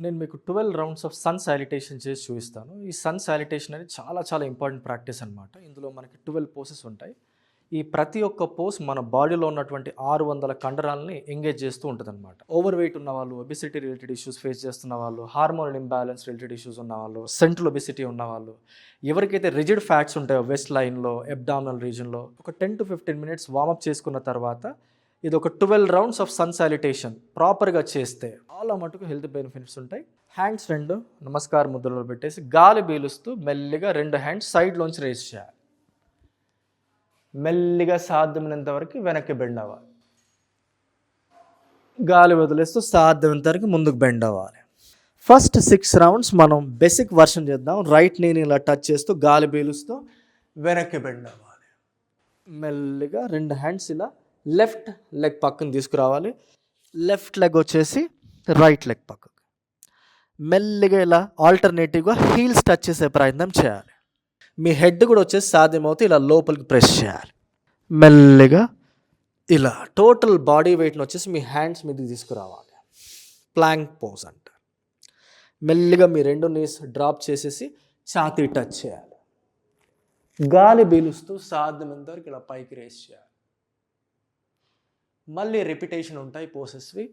నేను మీకు 12 rounds of sun salutation చేసి చూపిస్తాను. ఈ సన్ సాలిటేషన్ అనేది చాలా చాలా ఇంపార్టెంట్ ప్రాక్టీస్ అనమాట. ఇందులో మనకి 12 పోసెస్ ఉంటాయి. ఈ ప్రతి ఒక్క పోజ్ మన బాడీలో ఉన్నటువంటి 600 కండరాలని ఎంగేజ్ చేస్తూ ఉంటుందన్నమాట. ఓవర్ వెయిట్ ఉన్న వాళ్ళు, ఒబిసిటీ రిలేటెడ్ ఇష్యూస్ ఫేస్ చేస్తున్న వాళ్ళు, హార్మోనల్ ఇంబ్యాలెన్స్ రిలేటెడ్ ఇష్యూస్ ఉన్న వాళ్ళు, సెంట్రల్ ఒబిసిటీ ఉన్న వాళ్ళు, ఎవరికైతే రిజిడ్ ఫ్యాట్స్ ఉంటాయో వెస్ట్ లైన్లో, అబ్డామినల్ రీజన్లో ఒక 10 to 15 మినిట్స్ వార్మప్ చేసుకున్న తర్వాత ఇది ఒక 12 రౌండ్స్ ఆఫ్ సన్ సాలిటేషన్ ప్రాపర్గా చేస్తే చాలా మటుకు హెల్త్ బెనిఫిట్స్ ఉంటాయి. హ్యాండ్స్ రెండు నమస్కార ముద్రలో పెట్టేసి గాలి పీలుస్తూ మెల్లిగా 2 హ్యాండ్స్ సైడ్లోంచి రేస్ చేయాలి. మెల్లిగా సాధ్యమైనంత వరకు వెనక్కి బెండ్ అవ్వాలి. గాలి వదిలేస్తూ సాధ్యమైనంత వరకు ముందుకు బెండ్ అవ్వాలి. ఫస్ట్ 6 రౌండ్స్ మనం బేసిక్ వర్షన్ చేద్దాం. రైట్ నీని ఇలా టచ్ చేస్తూ గాలి పీలుస్తూ వెనక్కి బెండ్ అవ్వాలి. మెల్లిగా 2 హ్యాండ్స్ ఇలా లెఫ్ట్ లెగ్ పక్కన తీసుకురావాలి. లెఫ్ట్ లెగ్ వచ్చేసి రైట్ లెగ్ పక్కకు. మెల్లిగా ఇలా ఆల్టర్నేటివ్గా హీల్స్ టచ్ చేసే ప్రయత్నం చేయాలి. మీ హెడ్ కూడా వచ్చేసి సాధ్యమవుతే ఇలా లోపలికి ప్రెస్ చేయాలి. మెల్లిగా ఇలా టోటల్ బాడీ వెయిట్ని వచ్చేసి మీ హ్యాండ్స్ మీదకి తీసుకురావాలి. ప్లాంక్ పోజ్ అంటారు. మెల్లిగా మీ 2 నీస్ డ్రాప్ చేసేసి ఛాతీ టచ్ చేయాలి. గాలి పీలుస్తూ సాధ్యమైనంత వరకు ఇలా పైకి రేస్ చేయాలి. మళ్ళీ రిపిటేషన్ ఉంటాయి పోసెస్వి.